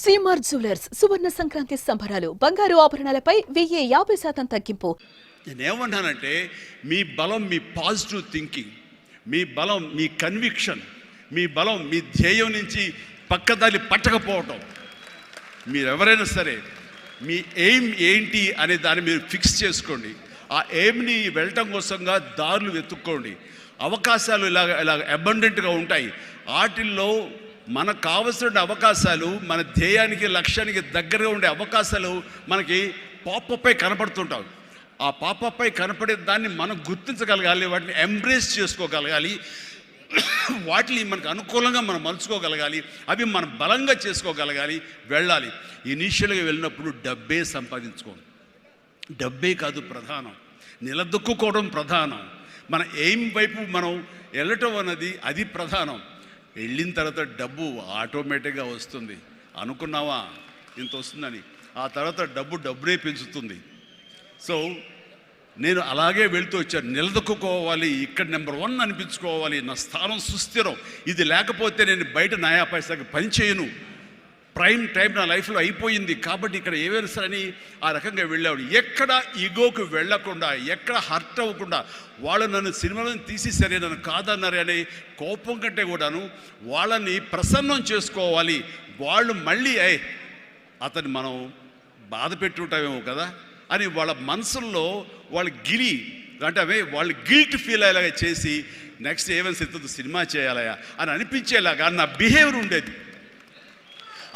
CMR jewellers సువర్ణ సంక్రాంతి సంబరాలు బంగారు ఆభరణాలపై 1050% తగ్గింపు. నేనేమంటానంటే మీ బలం మీ పాజిటివ్ థింకింగ్, మీ బలం మీ కన్విక్షన్, మీ బలం మీ ధ్యేయం నుంచి పక్కదారి పట్టకపోవటం. మీరెవరైనా సరే మీ ఎయిమ్ ఏంటి అనే దాన్ని మీరు ఫిక్స్ చేసుకోండి. ఆ ఎయిమ్ని వెళ్ళటం కోసంగా దారులు వెతుక్కోండి. అవకాశాలు ఇలాగ అబండెంట్గా ఉంటాయి. వాటిల్లో మనకు కావలసిన అవకాశాలు, మన ధ్యేయానికి లక్ష్యానికి దగ్గరగా ఉండే అవకాశాలు మనకి పాపపై కనపడుతుంటాం. ఆ పాపపై కనపడే దాన్ని మనం గుర్తించగలగాలి, వాటిని ఎంబ్రేస్ చేసుకోగలగాలి, వాటిని మనకు అనుకూలంగా మనం మలుచుకోగలగాలి, అవి మనం బలంగా చేసుకోగలగాలి, వెళ్ళాలి. ఇనీషియల్గా వెళ్ళినప్పుడు డబ్బే సంపాదించుకోండి. డబ్బే కాదు ప్రధానం, నిలదొక్కుకోవడం ప్రధానం. మన ఎయిమ్ వైపు మనం వెళ్ళటం అన్నది అది ప్రధానం. వెళ్ళిన తర్వాత డబ్బు ఆటోమేటిక్గా వస్తుంది. అనుకున్నావా ఇంత వస్తుందని, ఆ తర్వాత డబ్బునే పెంచుతుంది. సో నేను అలాగే వెళ్తూ వచ్చాను. నిలదొక్కుకోవాలి, ఇక్కడ నెంబర్ 1 అనిపించుకోవాలి, నా స్థానం సుస్థిరం. ఇది లేకపోతే నేను బయట నయా పైసాకి పని చేయను. ప్రైమ్ టైం నా లైఫ్లో అయిపోయింది కాబట్టి ఇక్కడ ఏమైనా సరే అని ఆ రకంగా వెళ్ళాడు. ఎక్కడ ఈగోకి వెళ్ళకుండా, ఎక్కడ హర్ట్ అవ్వకుండా, వాళ్ళు నన్ను సినిమాలను తీసేసరే, నన్ను కాదన్నారే అనే కోపం కంటే కూడాను వాళ్ళని ప్రసన్నం చేసుకోవాలి. వాళ్ళు మళ్ళీ అతన్ని మనం బాధ పెట్టుంటామేమో కదా అని వాళ్ళ మనసుల్లో వాళ్ళు వాళ్ళు గిల్ట్ ఫీల్ అయ్యేలాగా చేసి నెక్స్ట్ ఏమైనా సిద్ధం సినిమా చేయాలయా అని అనిపించేలాగా నా బిహేవియర్ ఉండేది.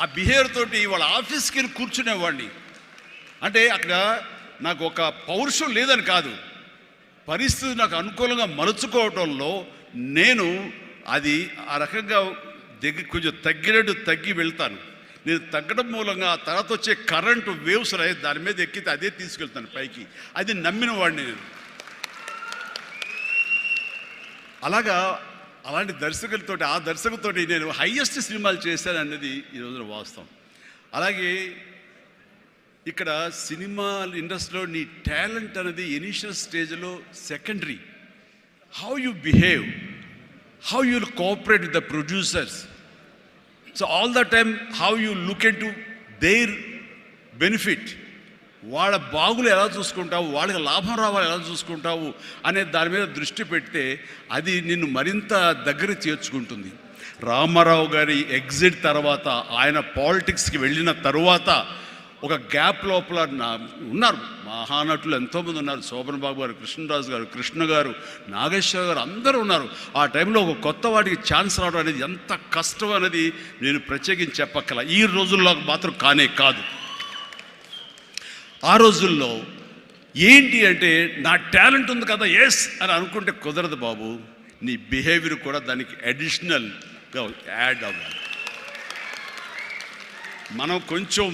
ఆ బిహేవియర్ తోటి వాళ్ళ ఆఫీస్కి వెళ్ళి కూర్చునేవాడిని. అంటే అక్కడ నాకు ఒక పౌరుషం లేదని కాదు, పరిస్థితి నాకు అనుకూలంగా మలుచుకోవటంలో నేను అది ఆ రకంగా కొంచెం తగ్గి వెళ్తాను. నేను తగ్గడం మూలంగా ఆ తర్వాత వచ్చే కరెంటు వేవ్స్ దాని మీద ఎక్కితే అదే తీసుకెళ్తాను పైకి. అది నమ్మిన వాడిని నేను. అలాంటి దర్శకులతోటి, ఆ దర్శకులతోటి నేను హైయెస్ట్ సినిమాలు చేశాను అన్నది ఈ రోజున వాస్తవం. అలాగే ఇక్కడ సినిమా ఇండస్ట్రీలో నీ టాలెంట్ అనేది ఇనీషియల్ స్టేజ్లో secondary. How you behave, how you cooperate with the producers. So all the time how you look in to their benefit. వాళ్ళ బాగులు ఎలా చూసుకుంటావు, వాళ్ళకి లాభం రావాలి ఎలా చూసుకుంటావు అనే దాని మీద దృష్టి పెడితే అది నిన్ను మరింత దగ్గర చేర్చుకుంటుంది. రామారావు గారి ఎగ్జిట్ తర్వాత, ఆయన పాలిటిక్స్కి వెళ్ళిన తరువాత ఒక గ్యాప్ లోపల ఉన్నారు మహానటులు ఎంతోమంది ఉన్నారు. శోభన్ బాబు గారు, కృష్ణరాజు గారు, కృష్ణ గారు, నాగేశ్వర గారు, అందరూ ఉన్నారు. ఆ టైంలో ఒక కొత్త వాటికి ఛాన్స్ రావడం అనేది ఎంత కష్టం అనేది నేను ప్రత్యేకించి చెప్పక్కల. ఈ రోజుల్లో మాత్రం కానే కాదు. ఆ రోజుల్లో ఏంటి అంటే నా టాలెంట్ ఉంది కదా ఎస్ అని అనుకుంటే కుదరదు బాబు. నీ బిహేవియర్ కూడా దానికి అడిషనల్గా యాడ్ అవ్వాలి. మనం కొంచెం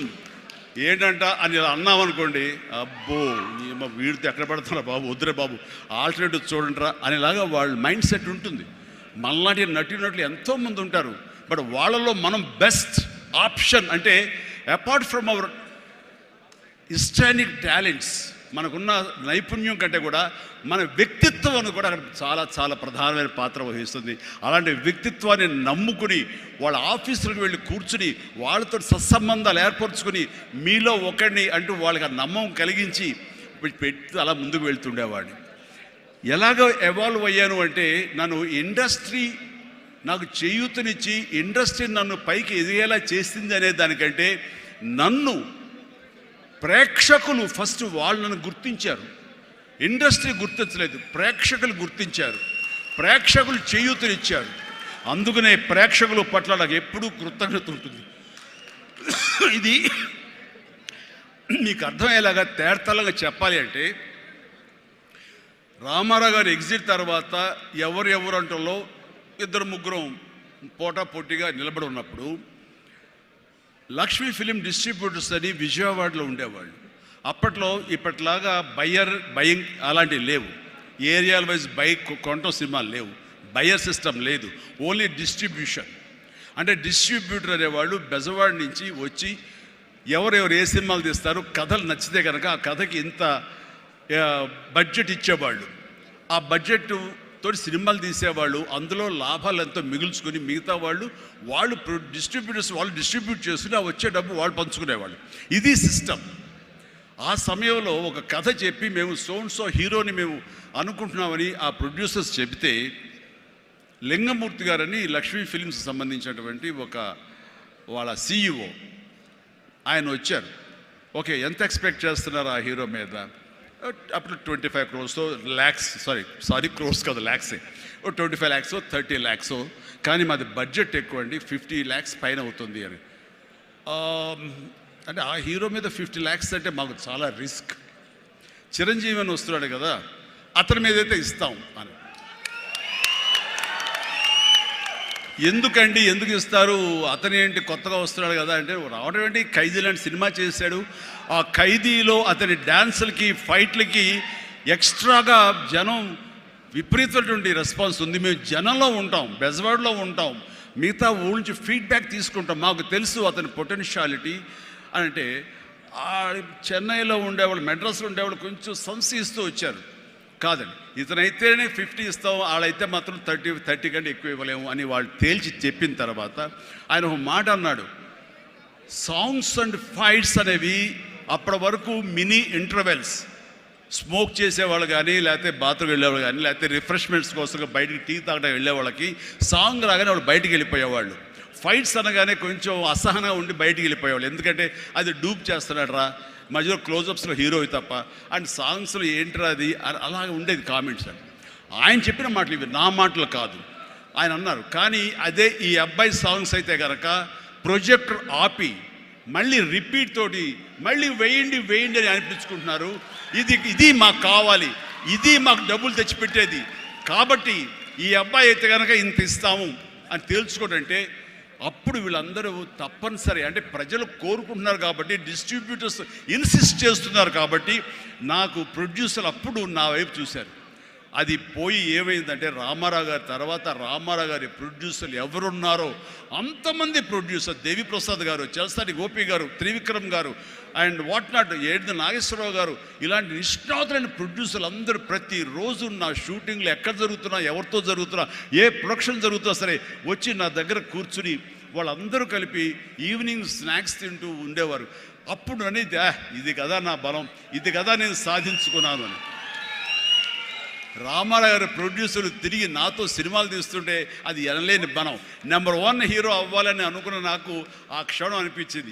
ఏంటంట అని ఇలా అన్నామనుకోండి, అబ్బో వీడితో ఎక్కడ పడుతున్నా బాబు, వద్దురే బాబు, ఆల్టర్నేటివ్ చూడండిరా అనేలాగా వాళ్ళ మైండ్ సెట్ ఉంటుంది. మనలాంటి నటులు ఎంతోమంది ఉంటారు. బట్ వాళ్ళలో మనం బెస్ట్ ఆప్షన్ అంటే అపార్ట్ ఫ్రమ్ అవర్ హిస్టానిక్ టాలెంట్స్, మనకున్న నైపుణ్యం కంటే కూడా మన వ్యక్తిత్వం కూడా అక్కడ చాలా చాలా ప్రధానమైన పాత్ర వహిస్తుంది. అలాంటి వ్యక్తిత్వాన్ని నమ్ముకుని వాళ్ళ ఆఫీసులకు వెళ్ళి కూర్చుని వాళ్ళతో సత్సంబంధాలు ఏర్పరచుకుని మీలో ఒకడిని అంటూ వాళ్ళకి ఆ నమ్మకం కలిగించి పెట్టి అలా ముందుకు వెళ్తుండేవాడిని. ఎలాగ ఎవాల్వ్ అయ్యాను అంటే, నన్ను ఇండస్ట్రీ నాకు చేయూతనిచ్చి ఇండస్ట్రీ నన్ను పైకి ఎదిగేలా చేసింది అనే దానికంటే నన్ను ప్రేక్షకులు ఫస్ట్ వాళ్ళను గుర్తించారు. ఇండస్ట్రీ గుర్తించలేదు, ప్రేక్షకులు గుర్తించారు, ప్రేక్షకులు చేయూతనిచ్చారు. అందుకనే ప్రేక్షకుల పట్ల నాకు ఎప్పుడూ కృతజ్ఞత ఉంటుంది. ఇది మీకు అర్థమయ్యేలాగా తేర్తలంగా చెప్పాలి అంటే, రామారావు గారి ఎగ్జిట్ తర్వాత ఎవరు అంటలో 2-3 పోటాపోటీగా నిలబడి ఉన్నప్పుడు లక్ష్మీ ఫిలిం డిస్ట్రిబ్యూటర్స్ అని విజయవాడలో ఉండేవాళ్ళు. అప్పట్లో ఇప్పట్లాగా బయింగ్ అలాంటివి లేవు. ఏరియాల వైజ్ కొనటం సినిమాలు లేవు, బయర్ సిస్టమ్ లేదు, ఓన్లీ డిస్ట్రిబ్యూషన్. అంటే డిస్ట్రిబ్యూటర్ అనేవాళ్ళు బెజవాడ నుంచి వచ్చి ఎవరెవరు ఏ సినిమాలు తీస్తారు, కథలు నచ్చితే కనుక ఆ కథకి ఇంత బడ్జెట్ ఇచ్చేవాళ్ళు. ఆ బడ్జెట్తో తోటి సినిమాలు తీసేవాళ్ళు, అందులో లాభాలు ఎంతో మిగుల్చుకొని మిగతా వాళ్ళు డిస్ట్రిబ్యూటర్స్ వాళ్ళు డిస్ట్రిబ్యూట్ చేసుకుని ఆ వచ్చే డబ్బు వాళ్ళు పంచుకునేవాళ్ళు. ఇది సిస్టమ్. ఆ సమయంలో ఒక కథ చెప్పి మేము సో హీరోని మేము అనుకుంటున్నామని ఆ ప్రొడ్యూసర్స్ చెబితే, లింగమూర్తి గారని లక్ష్మీ ఫిలిమ్స్ సంబంధించినటువంటి వాళ్ళ CEO ఆయన వచ్చారు. ఓకే, ఎంత ఎక్స్పెక్ట్ చేస్తున్నారు ఆ హీరో మీద? అప్పుడు 25 crores ల్యాక్స్, సారీ క్రోర్స్ కాదు, ల్యాక్సే. 25 lakhs 30 lakhs, కానీ మాది బడ్జెట్ ఎక్కువ అండి, 50 lakhs పైన అవుతుంది అని. అంటే ఆ హీరో మీద 50 lakhs అంటే మాకు చాలా రిస్క్. చిరంజీవి అని వస్తున్నాడు కదా, అతని మీద అయితే ఇస్తాం అని. ఎందుకు ఇస్తారు, అతను ఏంటి కొత్తగా వస్తున్నాడు కదా అంటే, రావడం ఏంటి, ఖైదీ లాంటి సినిమా చేశాడు. ఆ ఖైదీలో అతని డ్యాన్సులకి ఫైట్లకి ఎక్స్ట్రాగా జనం విపరీతమైనటువంటి రెస్పాన్స్ ఉంది. మేము జనంలో ఉంటాం, బెజవాడలో ఉంటాం, మిగతా ఊళ్ళ నుంచి ఫీడ్బ్యాక్ తీసుకుంటాం, మాకు తెలుసు అతని పొటెన్షియాలిటీ అంటే. చెన్నైలో ఉండేవాళ్ళు, మెడ్రాస్లో ఉండేవాళ్ళు కొంచెం సంశయిస్తూ వచ్చారు. కాదండి, ఇతనైతేనే 50 ఇస్తాం, వాళ్ళైతే మాత్రం 30 కంటే ఎక్కువ ఇవ్వలేము అని వాళ్ళు తేల్చి చెప్పిన తర్వాత ఆయన ఒక మాట అన్నాడు, సాంగ్స్ అండ్ ఫైట్స్ అనేవి అప్పటి వరకు మినీ ఇంటర్వెల్స్. స్మోక్ చేసేవాళ్ళు కానీ, లేకపోతే బాత్రూమ్ వెళ్ళేవాళ్ళు కానీ, లేకపోతే రిఫ్రెష్మెంట్స్ కోసం బయటికి టీ తాగడం వెళ్ళేవాళ్ళకి సాంగ్ రాగానే వాళ్ళు బయటికి వెళ్ళిపోయేవాళ్ళు. ఫైట్స్ అనగానే కొంచెం అసహనంగా ఉండి బయటికి వెళ్ళిపోయేవాళ్ళు, ఎందుకంటే అది డూప్ చేస్తున్నాడు రా, మధ్యలో క్లోజప్స్లో హీరో తప్ప, అండ్ సాంగ్స్లో ఏంట్రా అది, అలాగే ఉండేది కామెంట్స్ అని. ఆయన చెప్పిన మాటలు ఇవి, నా మాటలు కాదు. ఆయన అన్నారు, కానీ అదే ఈ అబ్బాయి సాంగ్స్ అయితే కనుక ప్రొజెక్టర్ ఆపి మళ్ళీ రిపీట్ తోటి మళ్ళీ వేయండి అని అనిపించుకుంటున్నారు. ఇది మాకు కావాలి, ఇది మాకు డబ్బులు తెచ్చిపెట్టేది, కాబట్టి ఈ అబ్బాయి అయితే కనుక ఇంత ఇస్తాము అని తేల్చుకోవడంటే, అప్పుడు వీళ్ళందరూ తప్పనిసరి, అంటే ప్రజలు కోరుకుంటున్నారు కాబట్టి, డిస్ట్రిబ్యూటర్స్ ఇన్సిస్ట్ చేస్తున్నారు కాబట్టి, నాకు ప్రొడ్యూసర్ అప్పుడు నా వైపు చూశారు. అది పోయి ఏమైందంటే, రామారావు గారి తర్వాత రామారావు గారి ప్రొడ్యూసర్లు ఎవరున్నారో అంతమంది ప్రొడ్యూసర్, దేవిప్రసాద్ గారు, చలసాని గోపి గారు, త్రివిక్రమ్ గారు, అండ్ వాట్ నాట్, ఏడు నాగేశ్వరరావు గారు, ఇలాంటి నిష్ణాతులైన ప్రొడ్యూసర్లు అందరూ ప్రతిరోజు నా షూటింగ్లు ఎక్కడ జరుగుతున్నా, ఎవరితో జరుగుతున్నా, ఏ ప్రొడక్షన్ జరుగుతున్నా సరే వచ్చి నా దగ్గర కూర్చుని వాళ్ళందరూ కలిపి ఈవినింగ్ స్నాక్స్ తింటూ ఉండేవారు. అప్పుడు అనేది ఇది కదా నా బలం, ఇది కదా నేను సాధించుకున్నాను అని. రామారావు గారి ప్రొడ్యూసర్లు తిరిగి నాతో సినిమాలు తీస్తుంటే అది ఎనలేని బలం. నెంబర్ 1 హీరో అవ్వాలని అనుకున్న నాకు ఆ క్షణం అనిపించింది,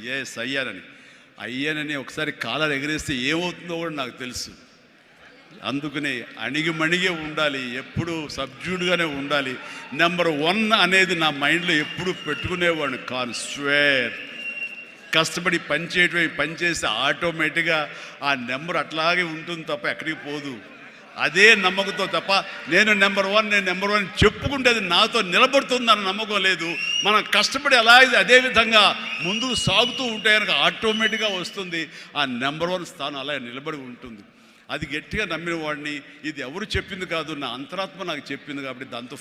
అయ్యానని ఒకసారి కాలర్ ఎగరేస్తే ఏమవుతుందో కూడా నాకు తెలుసు. అందుకనే అణిగిమణిగే ఉండాలి, ఎప్పుడు సబ్జ్యూడ్గానే ఉండాలి. నెంబర్ 1 అనేది నా మైండ్లో ఎప్పుడు పెట్టుకునేవాడిని కాను. స్వేర్ కష్టపడి పనిచేస్తే ఆటోమేటిక్గా ఆ నెంబర్ అట్లాగే ఉంటుంది తప్ప ఎక్కడికి పోదు. అదే నమ్మకంతో తప్ప నేను నెంబర్ 1 చెప్పుకుంటే అది నాతో నిలబడుతుందన్న నమ్మకం లేదు. మనం కష్టపడి అలాగే అదే విధంగా ముందుకు సాగుతూ ఉంటే కనుక ఆటోమేటిక్గా వస్తుంది. ఆ నెంబర్ 1 స్థానం అలా నిలబడి ఉంటుంది. అది గట్టిగా నమ్మిన వాడిని. ఇది ఎవరు చెప్పింది కాదు, నా అంతరాత్మ నాకు చెప్పింది, కాబట్టి దాంతో